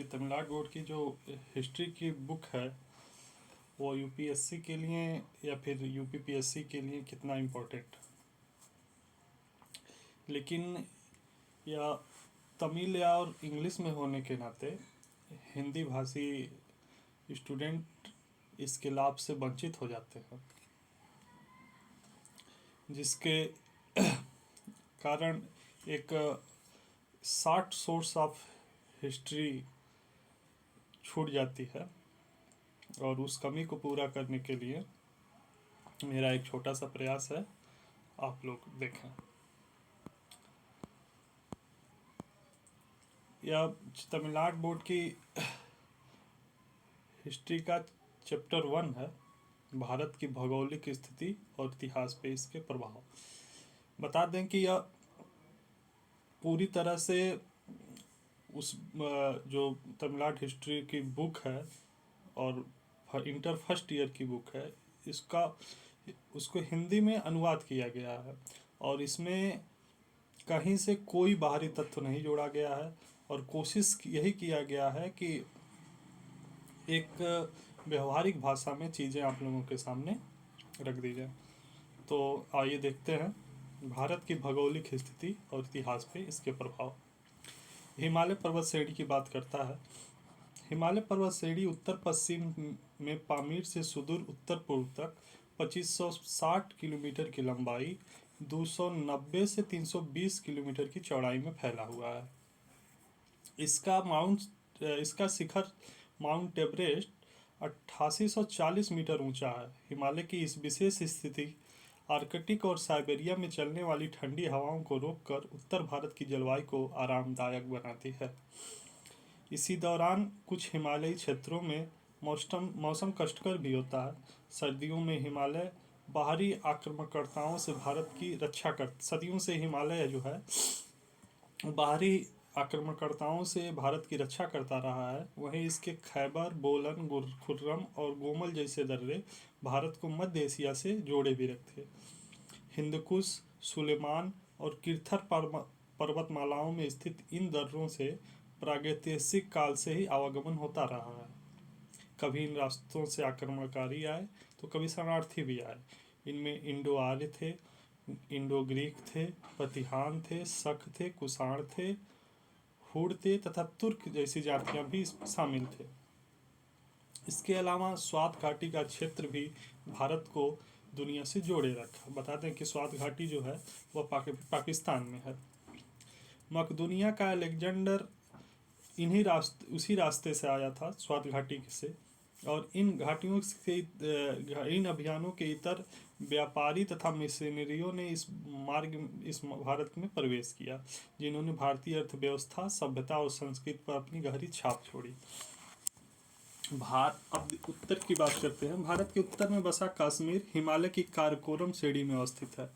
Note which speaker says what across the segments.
Speaker 1: कि तमिलनाडु बोर्ड की जो हिस्ट्री की बुक है वो यूपीएससी के लिए या फिर यूपीपीएससी के लिए कितना इम्पोर्टेंट, लेकिन या तमिल या और इंग्लिश में होने के नाते हिंदी भाषी स्टूडेंट इसके लाभ से वंचित हो जाते हैं, जिसके कारण एक शॉर्ट सोर्स ऑफ हिस्ट्री छूट जाती है। और उस कमी को पूरा करने के लिए मेरा एक छोटा सा प्रयास है, आप लोग देखें। यह तमिलनाडु बोर्ड की हिस्ट्री का चैप्टर 1 है, भारत की भौगोलिक स्थिति और इतिहास पे इसके प्रभाव। बता दें कि यह पूरी तरह से उस जो तमिलनाडु हिस्ट्री की बुक है और इंटर फर्स्ट ईयर की बुक है, उसको हिंदी में अनुवाद किया गया है और इसमें कहीं से कोई बाहरी तत्व नहीं जोड़ा गया है और कोशिश यही किया गया है कि एक व्यवहारिक भाषा में चीज़ें आप लोगों के सामने रख दी जाए। तो आइए देखते हैं भारत की भौगोलिक स्थिति और इतिहास पे इसके प्रभाव। हिमालय पर्वत श्रेणी की बात करता है। हिमालय पर्वत श्रेणी उत्तर पश्चिम में पामीर से सुदूर उत्तर पूर्व तक 2560 किलोमीटर की लंबाई, 290 से 320 किलोमीटर की चौड़ाई में फैला हुआ है। इसका शिखर माउंट एवरेस्ट 8840 मीटर ऊंचा है। हिमालय की इस विशेष स्थिति आर्कटिक और साइबेरिया में चलने वाली ठंडी हवाओं को रोककर उत्तर भारत की जलवायु को आरामदायक बनाती है। इसी दौरान कुछ हिमालयी क्षेत्रों में मौसम कष्टकर भी होता है। सर्दियों में हिमालय बाहरी आक्रमणकर्ताओं से भारत की रक्षा कर सदियों से हिमालय जो है बाहरी आक्रमणकर्ताओं से भारत की रक्षा करता रहा है। वहीं इसके खैबर, बोलन, खुर्रम और गोमल जैसे दर्रे भारत को मध्य एशिया से जोड़े भी रखते। हिंदकुश, सुलेमान और किर्थर पर्वतमालाओं में स्थित इन दर्रों से प्रागैतिहासिक काल से ही आवागमन होता रहा है। कभी इन रास्तों से आक्रमणकारी आए तो कभी शरणार्थी भी आए। इनमें इंडो आर्य थे, इंडो ग्रीक थे, प्रतिहान थे, शक थे, कुषाण थे, हुड़ थे तथा तुर्क जैसी जातियां भी शामिल थे। इसके अलावा स्वात घाटी का क्षेत्र भी भारत को दुनिया से जोड़े रखा। बता दें कि स्वात घाटी जो है वह पाकिस्तान में है। मकदूनिया का अलेक्जेंडर उसी रास्ते से आया था, स्वात घाटी से, और इन घाटियों से इन अभियानों के इतर व्यापारी तथा मिशनरियों ने इस भारत में प्रवेश किया, जिन्होंने भारतीय अर्थव्यवस्था, सभ्यता और संस्कृति पर अपनी गहरी छाप छोड़ी। अब उत्तर की बात करते हैं। भारत के उत्तर में बसा कश्मीर हिमालय की काराकोरम श्रेणी में अवस्थित है।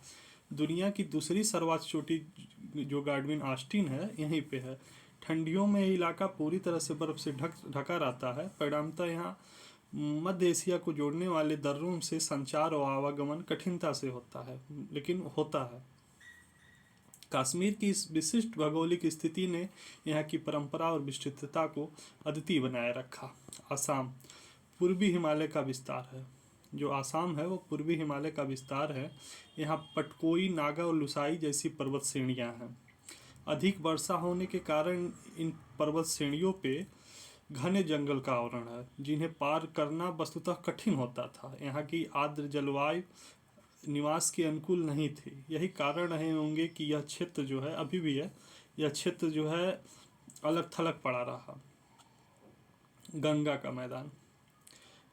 Speaker 1: दुनिया की दूसरी सर्वोच्च चोटी जो गार्डविन ऑस्टिन है यहीं पे है। ठंडियों में इलाका पूरी तरह से बर्फ से ढका रहता है। परिणामतः यहाँ मध्य एशिया को जोड़ने वाले दर्रों से संचार और आवागमन कठिनता से होता है, लेकिन होता है। कश्मीर की इस विशिष्ट भौगोलिक स्थिति ने यहाँ की परंपरा और विस्तृतता को अद्वितीय बनाए रखा। असम पूर्वी हिमालय का विस्तार है। जो आसाम है वो पूर्वी हिमालय का विस्तार है। यहाँ पटकोई, नागा और लुसाई जैसी पर्वत श्रेणियाँ हैं। अधिक वर्षा होने के कारण इन पर्वत श्रेणियों पे घने जंगल का आवरण है, जिन्हें पार करना वस्तुतः कठिन होता था। यहाँ की आर्द्र जलवायु निवास के अनुकूल नहीं थी। यही कारण रहे होंगे कि यह क्षेत्र जो है, अभी भी है, यह क्षेत्र जो है अलग थलग पड़ा रहा। गंगा का मैदान।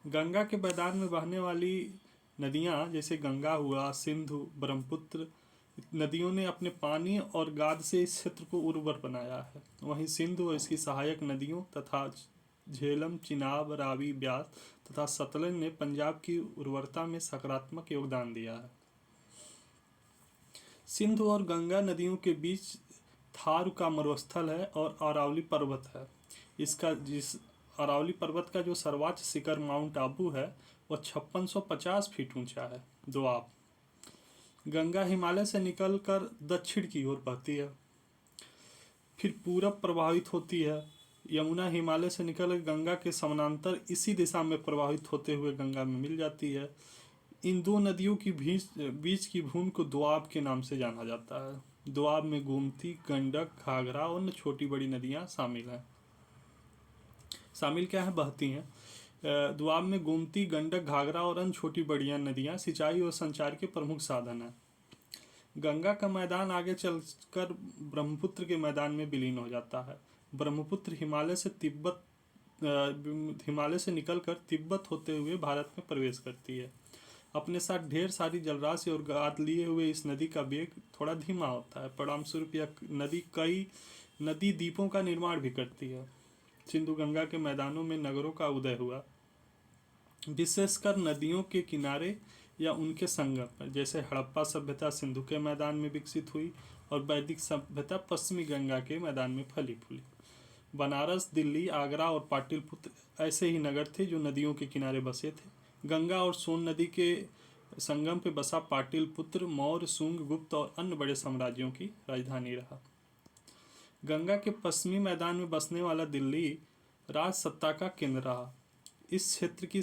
Speaker 1: गंगा के मैदान में बहने वाली नदियाँ जैसे गंगा हुआ, सिंधु, ब्रह्मपुत्र नदियों ने अपने पानी और गाद से इस क्षेत्र को उर्वर बनाया है। वहीं सिंधु और इसकी सहायक नदियों तथा झेलम, चिनाब, रावी, ब्यास तथा सतलज ने पंजाब की उर्वरता में सकारात्मक योगदान दिया है। सिंधु और गंगा नदियों के बीच थारू का मरुस्थल है और अरावली पर्वत है। अरावली पर्वत का जो सर्वोच्च शिखर माउंट आबू है वह 5650 फीट ऊंचा है। दोआब। गंगा हिमालय से निकलकर दक्षिण की ओर बहती है, फिर पूरब प्रवाहित होती है यमुना हिमालय से निकल गंगा के समानांतर इसी दिशा में प्रवाहित होते हुए गंगा में मिल जाती है। इन दो नदियों की बीच की भूमि को दोआब के नाम से जाना जाता है। दोआब में गोमती, गंडक, घाघरा और अन्य छोटी बड़ी नदियां शामिल हैं। शामिल क्या है? बहती हैं। दोआब में गोमती, गंडक, घाघरा और अन्य छोटी बड़ी नदियां सिंचाई और संचार के प्रमुख साधन हैं। गंगा का मैदान आगे चलकर ब्रह्मपुत्र के मैदान में विलीन हो जाता है। ब्रह्मपुत्र हिमालय से निकलकर तिब्बत होते हुए भारत में प्रवेश करती है। अपने साथ ढेर सारी जलराशि और गाद लिए हुए इस नदी का वेग थोड़ा धीमा होता है। परिणामस्वरूप यह नदी कई नदी द्वीपों का निर्माण भी करती है। सिंधु गंगा के मैदानों में नगरों का उदय हुआ, विशेषकर नदियों के किनारे या उनके संगम पर। जैसे हड़प्पा सभ्यता सिंधु के मैदान में विकसित हुई और वैदिक सभ्यता पश्चिमी गंगा के मैदान में फली फूली। बनारस, दिल्ली, आगरा और पाटलिपुत्र ऐसे ही नगर थे जो नदियों के किनारे बसे थे। गंगा और सोन नदी के संगम पर बसा पाटलिपुत्र मौर्य, शुंग, गुप्त और अन्य बड़े साम्राज्यों की राजधानी रहा। गंगा के पश्चिमी मैदान में बसने वाला दिल्ली राज सत्ता का केंद्र रहा। इस क्षेत्र की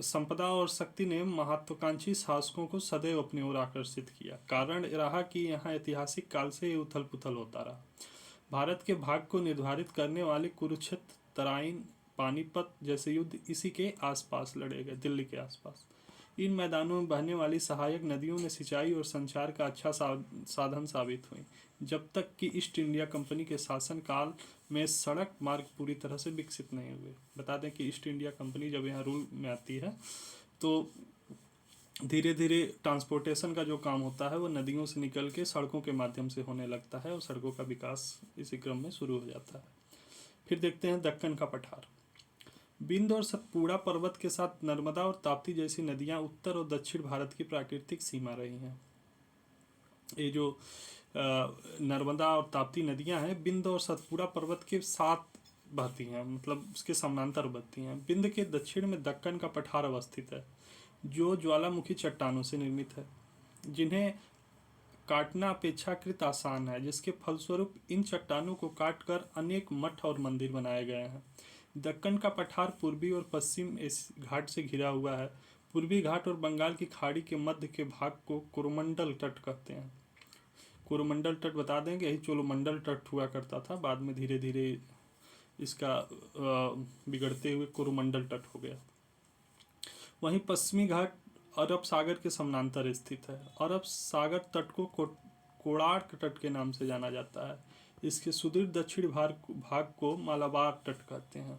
Speaker 1: संपदा और शक्ति ने महत्वाकांक्षी शासकों को सदैव अपनी ओर आकर्षित किया। कारण रहा कि यहाँ ऐतिहासिक काल से ही उथल पुथल होता रहा। भारत के भाग को निर्धारित करने वाले कुरुक्षेत्र, तराइन, पानीपत जैसे युद्ध इसी के आसपास लड़े गए, दिल्ली के आसपास। इन मैदानों में बहने वाली सहायक नदियों ने सिंचाई और संचार का अच्छा साधन साबित हुई, जब तक कि ईस्ट इंडिया कंपनी के शासन काल में सड़क मार्ग पूरी तरह से विकसित नहीं हुए। बता दें कि ईस्ट इंडिया कंपनी जब यहाँ रूल में आती है तो धीरे धीरे ट्रांसपोर्टेशन का जो काम होता है वो नदियों से निकल के सड़कों के माध्यम से होने लगता है और सड़कों का विकास इसी क्रम में शुरू हो जाता है। फिर देखते हैं दक्कन का पठार। विंध्य और सतपुड़ा पर्वत के साथ नर्मदा और ताप्ती जैसी नदियां उत्तर और दक्षिण भारत की प्राकृतिक सीमा रही हैं। ये जो नर्मदा और ताप्ती नदियां हैं विंध्य और सतपुड़ा पर्वत के साथ बहती हैं, मतलब उसके समानांतर बहती हैं। विंध्य के दक्षिण में दक्कन का पठार अवस्थित है, जो ज्वालामुखी चट्टानों से निर्मित है, जिन्हें काटना अपेक्षाकृत आसान है, जिसके फलस्वरूप इन चट्टानों को काटकर अनेक मठ और मंदिर बनाए गए हैं। दक्कन का पठार पूर्वी और पश्चिम घाट से घिरा हुआ है। पूर्वी घाट और बंगाल की खाड़ी के मध्य के भाग को कोरोमंडल तट कहते हैं। कोरोमंडल तट बता देंगे, यही चोलोमंडल तट हुआ करता था, बाद में धीरे धीरे इसका बिगड़ते हुए कोरोमंडल तट हो गया। वहीं पश्चिमी घाट अरब सागर के समानांतर स्थित है। अरब सागर तट को कोणार्क तट के नाम से जाना जाता है। इसके सुदूर दक्षिण भाग को मालाबार तट कहते हैं।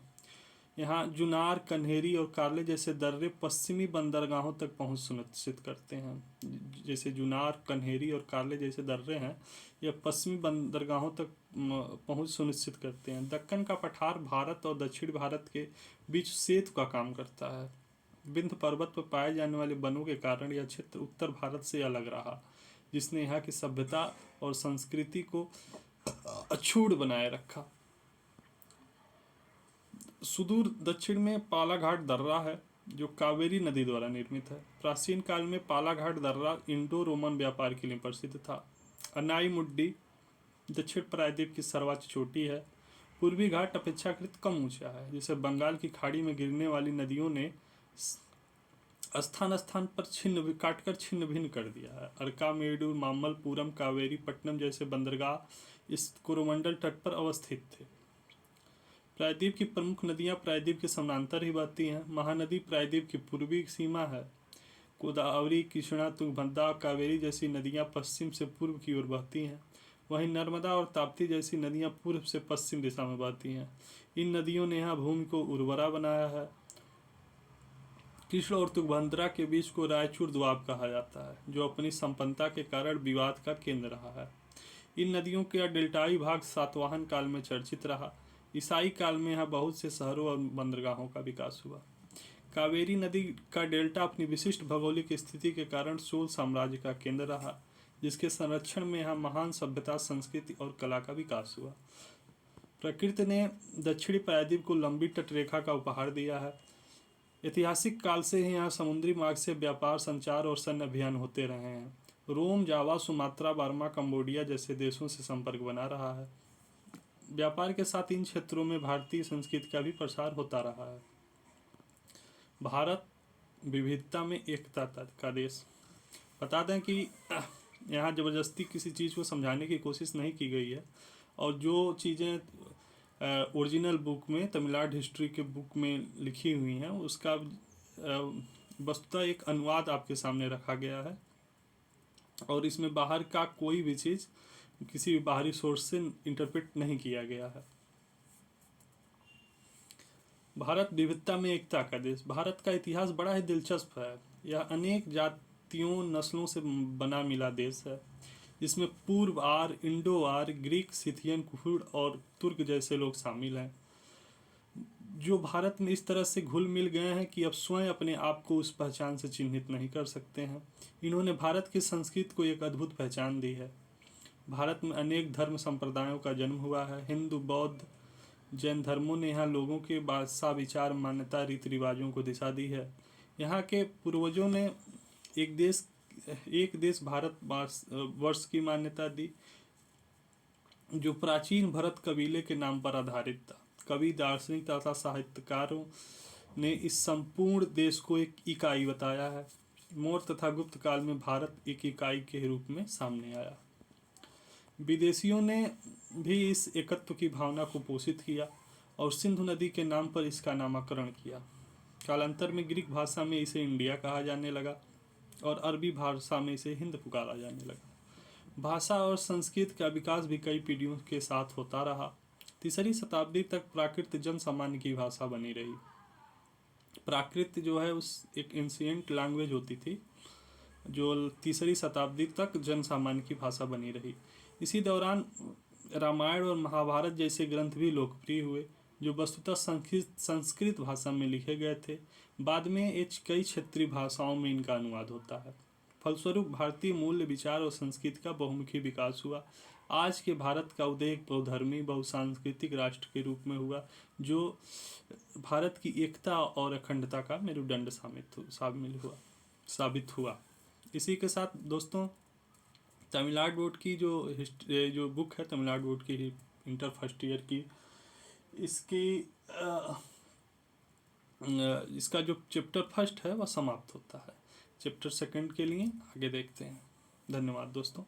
Speaker 1: यहाँ जुनार, कन्हेरी और कार्ले जैसे दर्रे पश्चिमी बंदरगाहों तक पहुँच सुनिश्चित करते हैं। जैसे जुनार, कन्हेरी और कार्ले जैसे दर्रे हैं, यह पश्चिमी बंदरगाहों तक पहुँच सुनिश्चित करते हैं। दक्कन का पठार भारत और दक्षिण भारत के बीच सेतु का काम करता है। विंध्य पर्वत पर पाए जाने वाले वनों के कारण यह क्षेत्र उत्तर भारत से अलग रहा, जिसने यहाँ की सभ्यता और संस्कृति को अछूत बनाए रखा। सुदूर दक्षिण में पालाघाट दर्रा है, जो कावेरी नदी द्वारा निर्मित है। प्राचीन काल में पालाघाट दर्रा इंडो रोमन व्यापार के लिए प्रसिद्ध था। अनाई मुड्डी दक्षिण प्रायद्वीप की सर्वोच्च चोटी है। पूर्वी घाट अपेक्षाकृत कम ऊंचा है, जिसे बंगाल की खाड़ी में गिरने वाली नदियों ने स्थान स्थान पर काटकर छिन्न भिन्न कर दिया है। अरकामेडू, मामल्लपुरम, कावेरी पट्टनम जैसे बंदरगाह इस कोरोमंडल तट पर अवस्थित थे। प्रायद्वीप की प्रमुख नदियां प्रायद्वीप के समानांतर ही बहती हैं। महानदी प्रायद्वीप की पूर्वी सीमा है। गोदावरी, कृष्णा, तुंगभद्रा, कावेरी जैसी नदियां पश्चिम से पूर्व की ओर बहती हैं। वहीं नर्मदा और ताप्ती जैसी नदियां पूर्व से पश्चिम दिशा में बहती हैं। इन नदियों ने यहाँ भूमि को उर्वरा बनाया है। कृष्ण और तुंगभद्रा के बीच को रायचूर दोआब कहा जाता है, जो अपनी संपन्नता के कारण विवाद का केंद्र रहा है। इन नदियों का डेल्टाई भाग सातवाहन काल में चर्चित रहा। ईसाई काल में यहाँ बहुत से शहरों और बंदरगाहों का विकास हुआ। कावेरी नदी का डेल्टा अपनी विशिष्ट भौगोलिक स्थिति के कारण चोल साम्राज्य का केंद्र रहा, जिसके संरक्षण में यहाँ महान सभ्यता, संस्कृति और कला का विकास हुआ। प्रकृति ने दक्षिणी प्रायद्वीप को लंबी तटरेखा का उपहार दिया है। ऐतिहासिक काल से ही यहाँ समुद्री मार्ग से व्यापार, संचार और सैन्य अभियान होते रहे हैं। रोम, जावा, सुमात्रा, बर्मा, कंबोडिया जैसे देशों से संपर्क बना रहा है। व्यापार के साथ इन क्षेत्रों में भारतीय संस्कृति का भी प्रसार होता रहा है। भारत विविधता में एकता का देश। बता दें कि यहाँ ज़बरदस्ती किसी चीज़ को समझाने की कोशिश नहीं की गई है, और जो चीज़ें ओरिजिनल बुक में, तमिलनाडु हिस्ट्री के बुक में लिखी हुई हैं, उसका वस्तुतः एक अनुवाद आपके सामने रखा गया है, और इसमें बाहर का कोई भी चीज़ किसी भी बाहरी सोर्स से इंटरप्रेट नहीं किया गया है। भारत विविधता में एकता का देश। भारत का इतिहास बड़ा ही दिलचस्प है। यह अनेक जातियों, नस्लों से बना मिला देश है, जिसमें पूर्व आर्य, इंडो आर्य, ग्रीक, सिथियन, कुर्ड और तुर्क जैसे लोग शामिल हैं, जो भारत में इस तरह से घुल मिल गए हैं कि अब स्वयं अपने आप को उस पहचान से चिन्हित नहीं कर सकते हैं। इन्होंने भारत की संस्कृति को एक अद्भुत पहचान दी है। भारत में अनेक धर्म संप्रदायों का जन्म हुआ है। हिंदू, बौद्ध, जैन धर्मों ने यहाँ लोगों के भाषा, विचार, मान्यता, रीति रिवाजों को दिशा दी है। यहाँ के पूर्वजों ने एक देश भारत वर्ष की मान्यता दी, जो प्राचीन भरत कबीले के नाम पर आधारित था। कवि, दार्शनिक तथा साहित्यकारों ने इस संपूर्ण देश को एक इकाई बताया है। मौर्य तथा गुप्त काल में भारत एक इकाई के रूप में सामने आया। विदेशियों ने भी इस एकत्व की भावना को पोषित किया और सिंधु नदी के नाम पर इसका नामकरण किया। कालांतर में ग्रीक भाषा में इसे इंडिया कहा जाने लगा और अरबी भाषा में इसे हिंद पुकारा जाने लगा। भाषा और संस्कृत का विकास भी कई पीढ़ियों के साथ होता रहा। 3री शताब्दी तक प्राकृत जन सामान्य की भाषा बनी रही। प्राकृत जो है उस एक एंशिएंट लैंग्वेज होती थी, जो 3री शताब्दी तक जन सामान्य की भाषा बनी रही। इसी दौरान रामायण और महाभारत जैसे ग्रंथ भी लोकप्रिय हुए, जो वस्तुतः संस्कृत भाषा में लिखे गए थे। बाद में कई क्षेत्रीय भाषाओं में इनका अनुवाद होता है। फलस्वरूप भारतीय मूल्य, विचार और संस्कृति का बहुमुखी विकास हुआ। आज के भारत का उदय एक बहुधर्मी, बहुसांस्कृतिक राष्ट्र के रूप में हुआ, जो भारत की एकता और अखंडता का मेरुदंड साबित हुआ। इसी के साथ दोस्तों, तमिलनाडु बोर्ड की जो बुक है, तमिलनाडु बोर्ड की इंटर फर्स्ट ईयर की, इसका जो चैप्टर फर्स्ट है वह समाप्त होता है। चैप्टर सेकंड के लिए आगे देखते हैं। धन्यवाद दोस्तों।